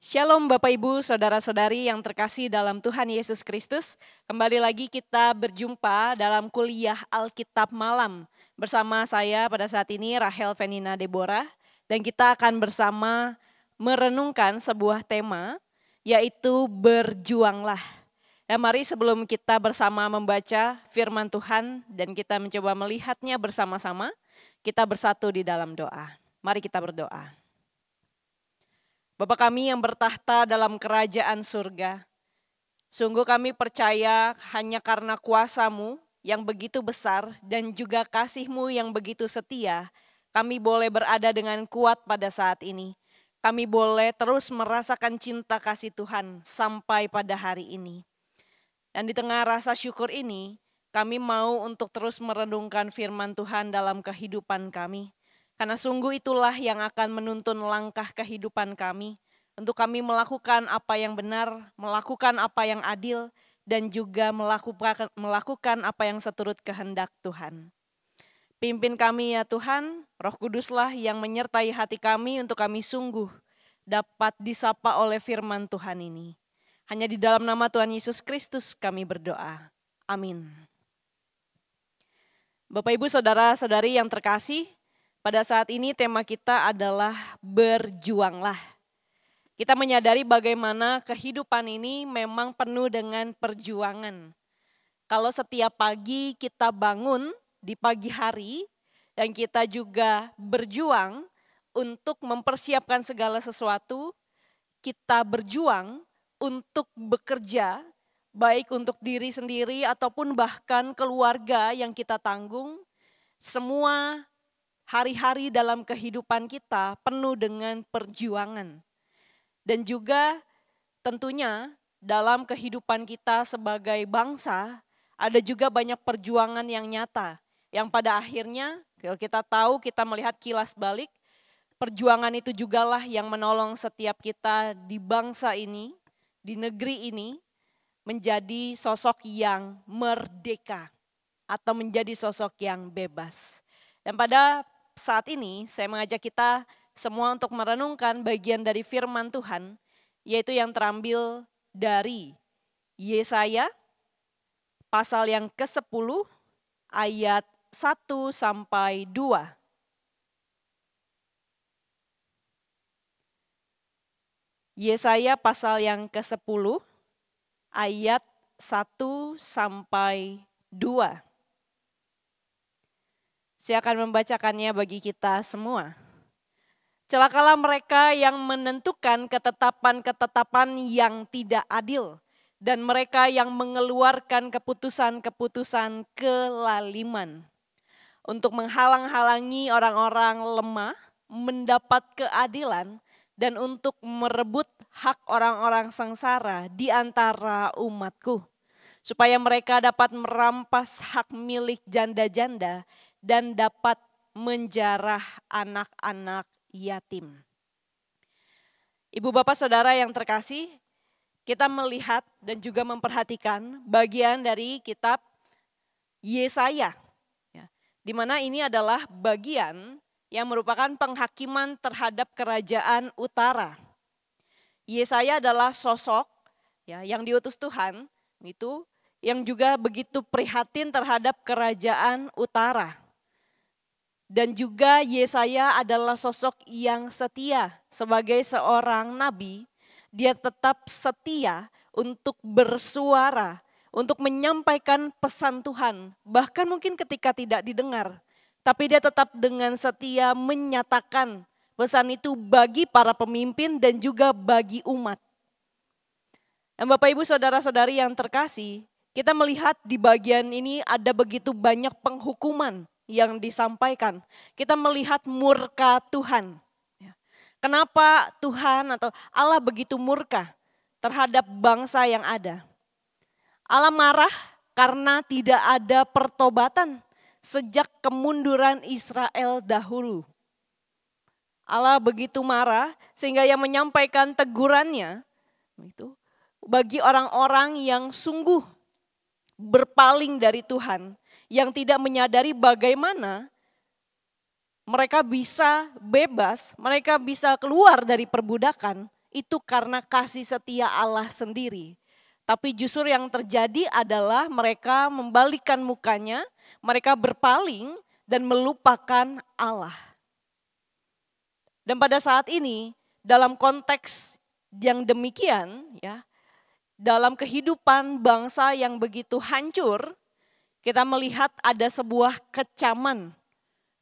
Shalom Bapak Ibu, Saudara-saudari yang terkasih dalam Tuhan Yesus Kristus. Kembali lagi kita berjumpa dalam kuliah Alkitab malam. Bersama saya pada saat ini Rahel Venina Deborah. Dan kita akan bersama merenungkan sebuah tema yaitu berjuanglah. Dan mari sebelum kita bersama membaca firman Tuhan dan kita mencoba melihatnya bersama-sama, kita bersatu di dalam doa. Mari kita berdoa. Bapa kami yang bertahta dalam kerajaan surga, sungguh kami percaya hanya karena kuasa-Mu yang begitu besar dan juga kasih-Mu yang begitu setia, kami boleh berada dengan kuat pada saat ini. Kami boleh terus merasakan cinta kasih Tuhan sampai pada hari ini. Dan di tengah rasa syukur ini, kami mau untuk terus merenungkan firman Tuhan dalam kehidupan kami. Karena sungguh itulah yang akan menuntun langkah kehidupan kami. Untuk kami melakukan apa yang benar, melakukan apa yang adil, dan juga melakukan apa yang seturut kehendak Tuhan. Pimpin kami ya Tuhan, Roh Kuduslah yang menyertai hati kami untuk kami sungguh dapat disapa oleh firman Tuhan ini. Hanya di dalam nama Tuhan Yesus Kristus kami berdoa. Amin. Bapak Ibu Saudara-saudari yang terkasih, pada saat ini tema kita adalah berjuanglah. Kita menyadari bagaimana kehidupan ini memang penuh dengan perjuangan. Kalau setiap pagi kita bangun di pagi hari dan kita juga berjuang untuk mempersiapkan segala sesuatu, kita berjuang untuk bekerja baik untuk diri sendiri ataupun bahkan keluarga yang kita tanggung, semua hari-hari dalam kehidupan kita penuh dengan perjuangan. Dan juga tentunya dalam kehidupan kita sebagai bangsa ada juga banyak perjuangan yang nyata. Yang pada akhirnya kalau kita tahu, kita melihat kilas balik, perjuangan itu jugalah yang menolong setiap kita di bangsa ini, di negeri ini menjadi sosok yang merdeka atau menjadi sosok yang bebas. Dan pada saat ini saya mengajak kita semua untuk merenungkan bagian dari firman Tuhan, yaitu yang terambil dari Yesaya pasal yang ke-10 ayat 1 sampai 2. Yesaya pasal yang ke-10 ayat 1 sampai 2. Saya akan membacakannya bagi kita semua. Celakalah mereka yang menentukan ketetapan-ketetapan yang tidak adil dan mereka yang mengeluarkan keputusan-keputusan kelaliman untuk menghalang-halangi orang-orang lemah mendapat keadilan dan untuk merebut hak orang-orang sengsara di antara umatku, supaya mereka dapat merampas hak milik janda-janda dan dapat menjarah anak-anak yatim. Ibu bapak saudara yang terkasih, kita melihat dan juga memperhatikan bagian dari kitab Yesaya, di mana ini adalah bagian yang merupakan penghakiman terhadap kerajaan utara. Yesaya adalah sosok yang diutus Tuhan itu yang juga begitu prihatin terhadap kerajaan utara. Dan juga Yesaya adalah sosok yang setia sebagai seorang nabi. Dia tetap setia untuk bersuara, untuk menyampaikan pesan Tuhan. Bahkan mungkin ketika tidak didengar, tapi dia tetap dengan setia menyatakan pesan itu bagi para pemimpin dan juga bagi umat. Dan Bapak Ibu Saudara-saudari yang terkasih, kita melihat di bagian ini ada begitu banyak penghukuman yang disampaikan. Kita melihat murka Tuhan. Kenapa Tuhan atau Allah begitu murka terhadap bangsa yang ada? Allah marah karena tidak ada pertobatan sejak kemunduran Israel dahulu. Allah begitu marah sehingga yang menyampaikan tegurannya itu bagi orang-orang yang sungguh berpaling dari Tuhan, yang tidak menyadari bagaimana mereka bisa bebas, mereka bisa keluar dari perbudakan itu karena kasih setia Allah sendiri. Tapi justru yang terjadi adalah mereka membalikkan mukanya, mereka berpaling dan melupakan Allah. Dan pada saat ini, dalam konteks yang demikian, ya, dalam kehidupan bangsa yang begitu hancur, kita melihat ada sebuah kecaman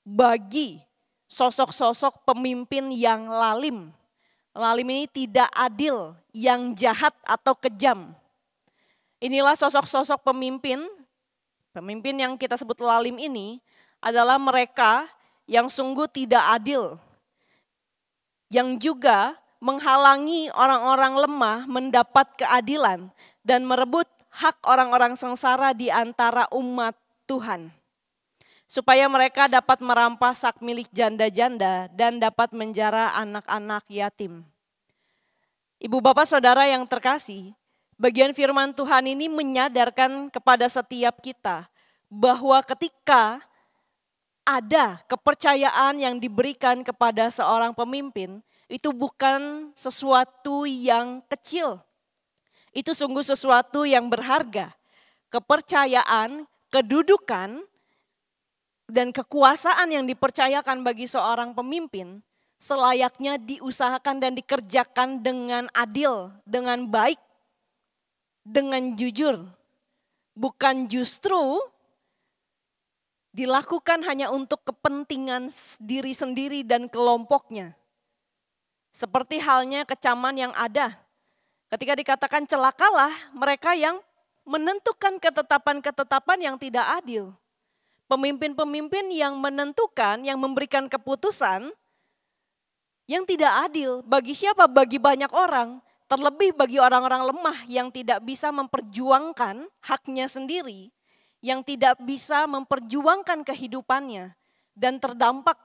bagi sosok-sosok pemimpin yang lalim. Lalim ini tidak adil, yang jahat atau kejam. Inilah sosok-sosok pemimpin yang kita sebut lalim ini adalah mereka yang sungguh tidak adil, yang juga menghalangi orang-orang lemah mendapat keadilan dan merebut hak orang-orang sengsara di antara umat Tuhan. Supaya mereka dapat merampas hak milik janda-janda dan dapat menjara anak-anak yatim. Ibu bapak saudara yang terkasih, bagian firman Tuhan ini menyadarkan kepada setiap kita bahwa ketika ada kepercayaan yang diberikan kepada seorang pemimpin, itu bukan sesuatu yang kecil. Itu sungguh sesuatu yang berharga. Kepercayaan, kedudukan, dan kekuasaan yang dipercayakan bagi seorang pemimpin selayaknya diusahakan dan dikerjakan dengan adil, dengan baik, dengan jujur. Bukan justru dilakukan hanya untuk kepentingan diri sendiri dan kelompoknya. Seperti halnya kecaman yang ada. Ketika dikatakan celakalah mereka yang menentukan ketetapan-ketetapan yang tidak adil. Pemimpin-pemimpin yang menentukan, yang memberikan keputusan yang tidak adil. Bagi siapa? Bagi banyak orang. Terlebih bagi orang-orang lemah yang tidak bisa memperjuangkan haknya sendiri. Yang tidak bisa memperjuangkan kehidupannya dan terdampak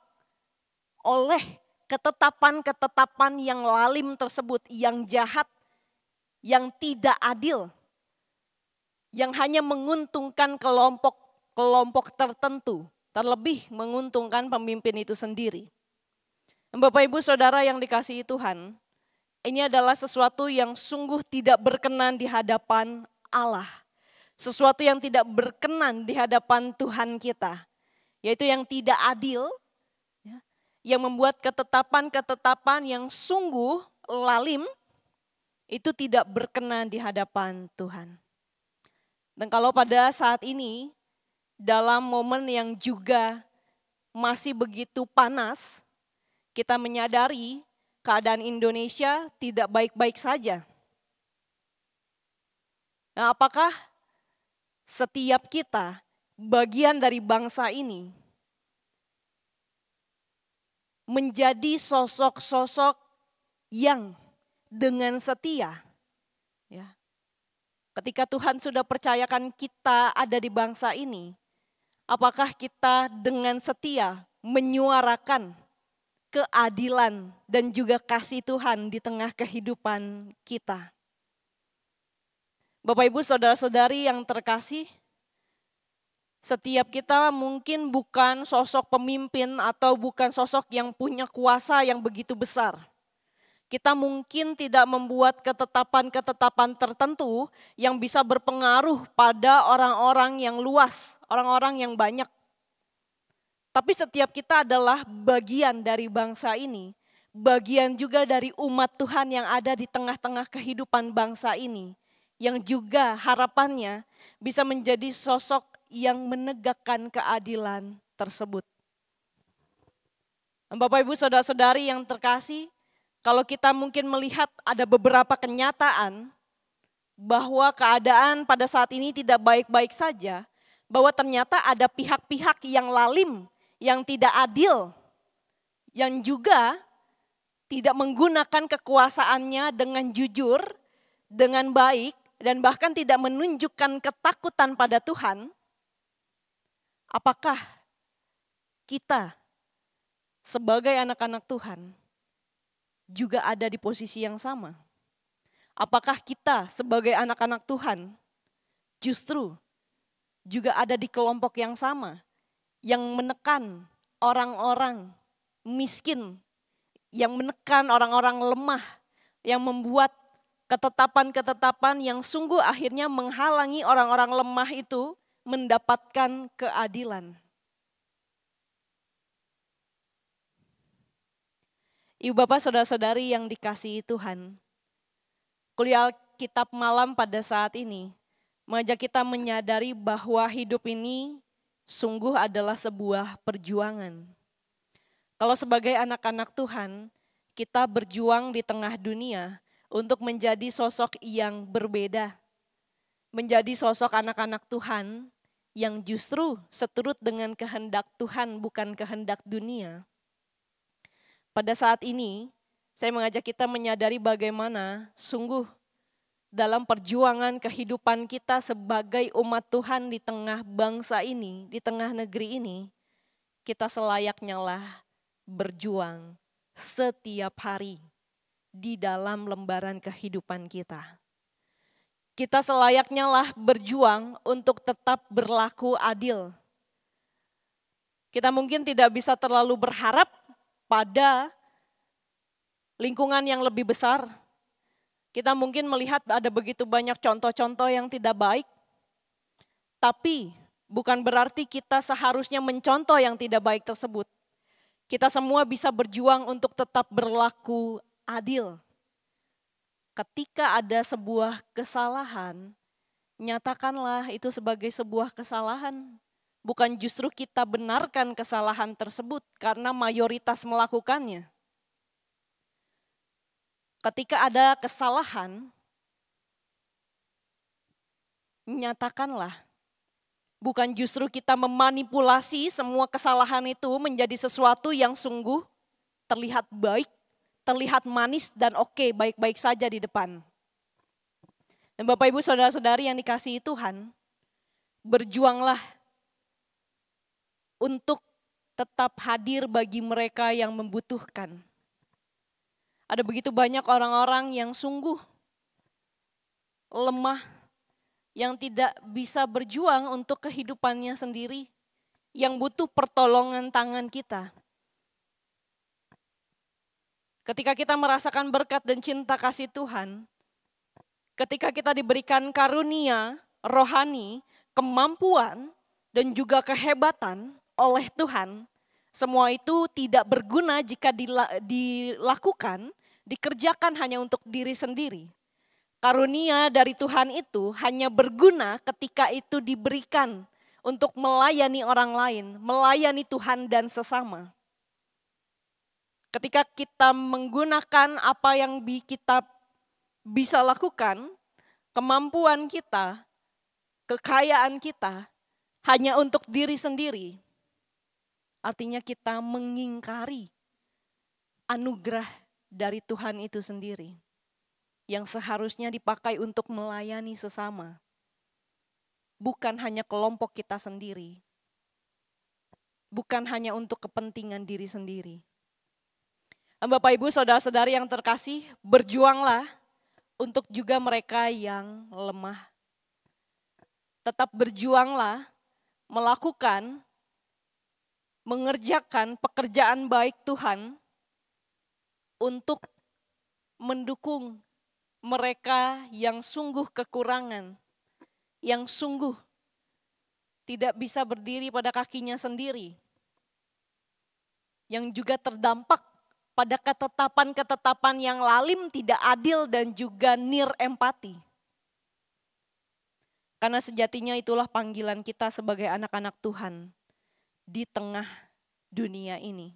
oleh ketetapan-ketetapan yang lalim tersebut, yang jahat, yang tidak adil, yang hanya menguntungkan kelompok tertentu, terlebih menguntungkan pemimpin itu sendiri. Bapak Ibu Saudara yang dikasihi Tuhan, ini adalah sesuatu yang sungguh tidak berkenan di hadapan Allah. Sesuatu yang tidak berkenan di hadapan Tuhan kita, yaitu yang tidak adil, yang membuat ketetapan-ketetapan yang sungguh lalim, itu tidak berkenan di hadapan Tuhan. Dan kalau pada saat ini, dalam momen yang juga masih begitu panas, kita menyadari keadaan Indonesia tidak baik-baik saja. Nah, apakah setiap kita bagian dari bangsa ini menjadi sosok-sosok yang dengan setia, ya. Ketika Tuhan sudah percayakan kita ada di bangsa ini, apakah kita dengan setia menyuarakan keadilan dan juga kasih Tuhan di tengah kehidupan kita? Bapak Ibu saudara-saudari yang terkasih, setiap kita mungkin bukan sosok pemimpin atau bukan sosok yang punya kuasa yang begitu besar. Kita mungkin tidak membuat ketetapan-ketetapan tertentu yang bisa berpengaruh pada orang-orang yang luas, orang-orang yang banyak. Tapi setiap kita adalah bagian dari bangsa ini, bagian juga dari umat Tuhan yang ada di tengah-tengah kehidupan bangsa ini, yang juga harapannya bisa menjadi sosok yang menegakkan keadilan tersebut. Bapak Ibu saudara-saudari yang terkasih, kalau kita mungkin melihat ada beberapa kenyataan bahwa keadaan pada saat ini tidak baik-baik saja, bahwa ternyata ada pihak-pihak yang lalim, yang tidak adil, yang juga tidak menggunakan kekuasaannya dengan jujur, dengan baik, dan bahkan tidak menunjukkan ketakutan pada Tuhan. Apakah kita sebagai anak-anak Tuhan juga ada di posisi yang sama? Apakah kita sebagai anak-anak Tuhan justru juga ada di kelompok yang sama, yang menekan orang-orang miskin, yang menekan orang-orang lemah, yang membuat ketetapan-ketetapan yang sungguh akhirnya menghalangi orang-orang lemah itu mendapatkan keadilan. Ibu bapak saudara-saudari yang dikasihi Tuhan, kuliah Alkitab malam pada saat ini mengajak kita menyadari bahwa hidup ini sungguh adalah sebuah perjuangan. Kalau sebagai anak-anak Tuhan, kita berjuang di tengah dunia untuk menjadi sosok yang berbeda. Menjadi sosok anak-anak Tuhan yang justru seturut dengan kehendak Tuhan, bukan kehendak dunia. Pada saat ini, saya mengajak kita menyadari bagaimana sungguh dalam perjuangan kehidupan kita sebagai umat Tuhan di tengah bangsa ini, di tengah negeri ini, kita selayaknya lah berjuang setiap hari di dalam lembaran kehidupan kita. Kita selayaknya lah berjuang untuk tetap berlaku adil. Kita mungkin tidak bisa terlalu berharap pada lingkungan yang lebih besar. Kita mungkin melihat ada begitu banyak contoh-contoh yang tidak baik. Tapi bukan berarti kita seharusnya mencontoh yang tidak baik tersebut. Kita semua bisa berjuang untuk tetap berlaku adil. Ketika ada sebuah kesalahan, nyatakanlah itu sebagai sebuah kesalahan. Bukan justru kita benarkan kesalahan tersebut karena mayoritas melakukannya. Ketika ada kesalahan, nyatakanlah. Bukan justru kita memanipulasi semua kesalahan itu menjadi sesuatu yang sungguh terlihat baik, terlihat manis dan oke, baik-baik saja di depan. Dan Bapak Ibu Saudara-saudari yang dikasihi Tuhan, berjuanglah untuk tetap hadir bagi mereka yang membutuhkan. Ada begitu banyak orang-orang yang sungguh lemah, yang tidak bisa berjuang untuk kehidupannya sendiri, yang butuh pertolongan tangan kita. Ketika kita merasakan berkat dan cinta kasih Tuhan, ketika kita diberikan karunia, rohani, kemampuan, dan juga kehebatan oleh Tuhan, semua itu tidak berguna jika dilakukan, dikerjakan hanya untuk diri sendiri. Karunia dari Tuhan itu hanya berguna ketika itu diberikan untuk melayani orang lain, melayani Tuhan dan sesama. Ketika kita menggunakan apa yang kita bisa lakukan, kemampuan kita, kekayaan kita hanya untuk diri sendiri, artinya kita mengingkari anugerah dari Tuhan itu sendiri, yang seharusnya dipakai untuk melayani sesama. Bukan hanya kelompok kita sendiri. Bukan hanya untuk kepentingan diri sendiri. Bapak Ibu Saudara-saudari yang terkasih, berjuanglah untuk juga mereka yang lemah. Tetap berjuanglah melakukan, mengerjakan pekerjaan baik Tuhan untuk mendukung mereka yang sungguh kekurangan, yang sungguh tidak bisa berdiri pada kakinya sendiri, yang juga terdampak pada ketetapan-ketetapan yang lalim, tidak adil dan juga nirempati. Karena sejatinya itulah panggilan kita sebagai anak-anak Tuhan di tengah dunia ini.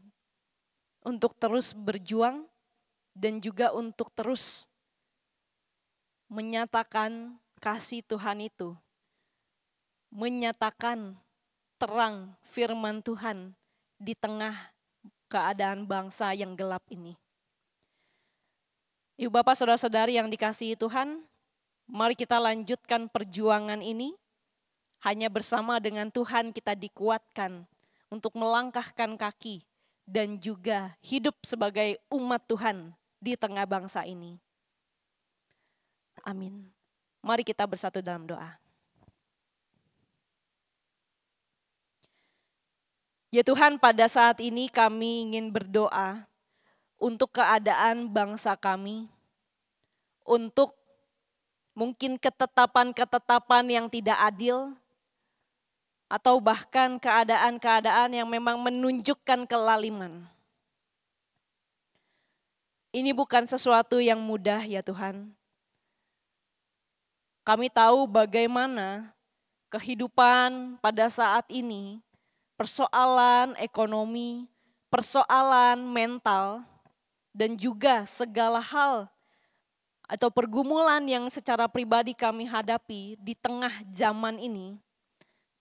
Untuk terus berjuang dan juga untuk terus menyatakan kasih Tuhan itu, menyatakan terang firman Tuhan di tengah keadaan bangsa yang gelap ini. Ibu bapak saudara-saudari yang dikasihi Tuhan, mari kita lanjutkan perjuangan ini. Hanya bersama dengan Tuhan kita dikuatkan untuk melangkahkan kaki dan juga hidup sebagai umat Tuhan di tengah bangsa ini. Amin. Mari kita bersatu dalam doa. Ya Tuhan, pada saat ini kami ingin berdoa untuk keadaan bangsa kami. untuk mungkin ketetapan-ketetapan yang tidak adil, atau bahkan keadaan-keadaan yang memang menunjukkan kelaliman. Ini bukan sesuatu yang mudah ya Tuhan. Kami tahu bagaimana kehidupan pada saat ini, persoalan ekonomi, persoalan mental, dan juga segala hal atau pergumulan yang secara pribadi kami hadapi di tengah zaman ini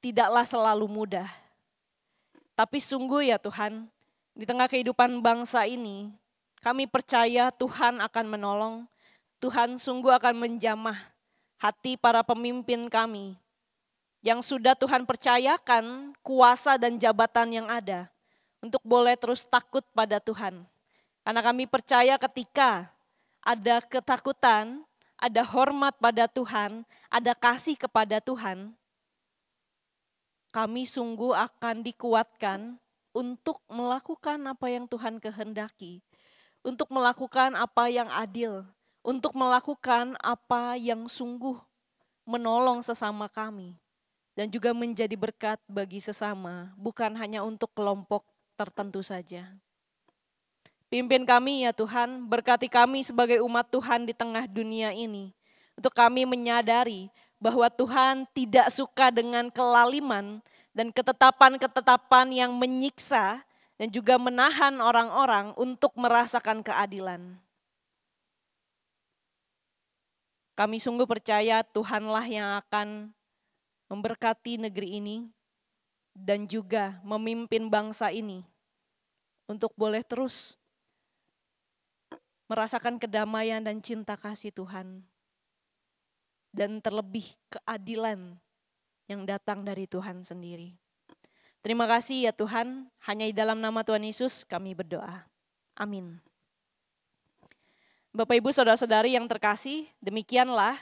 tidaklah selalu mudah. Tapi sungguh ya Tuhan, di tengah kehidupan bangsa ini, kami percaya Tuhan akan menolong, Tuhan sungguh akan menjamah hati para pemimpin kami yang sudah Tuhan percayakan kuasa dan jabatan yang ada untuk boleh terus takut pada Tuhan. Karena kami percaya ketika ada ketakutan, ada hormat pada Tuhan, ada kasih kepada Tuhan, kami sungguh akan dikuatkan untuk melakukan apa yang Tuhan kehendaki, untuk melakukan apa yang adil, untuk melakukan apa yang sungguh menolong sesama kami, dan juga menjadi berkat bagi sesama, bukan hanya untuk kelompok tertentu saja. Pimpin kami ya Tuhan, berkati kami sebagai umat Tuhan di tengah dunia ini, untuk kami menyadari bahwa Tuhan tidak suka dengan kelaliman dan ketetapan-ketetapan yang menyiksa dan juga menahan orang-orang untuk merasakan keadilan. Kami sungguh percaya Tuhanlah yang akan memberkati negeri ini dan juga memimpin bangsa ini untuk boleh terus merasakan kedamaian dan cinta kasih Tuhan. Dan terlebih keadilan yang datang dari Tuhan sendiri. Terima kasih ya Tuhan, hanya di dalam nama Tuhan Yesus kami berdoa. Amin. Bapak Ibu Saudara-saudari yang terkasih, demikianlah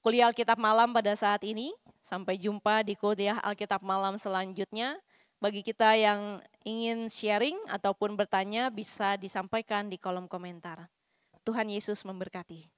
kuliah Alkitab malam pada saat ini. Sampai jumpa di kuliah Alkitab malam selanjutnya. Bagi kita yang ingin sharing ataupun bertanya bisa disampaikan di kolom komentar. Tuhan Yesus memberkati.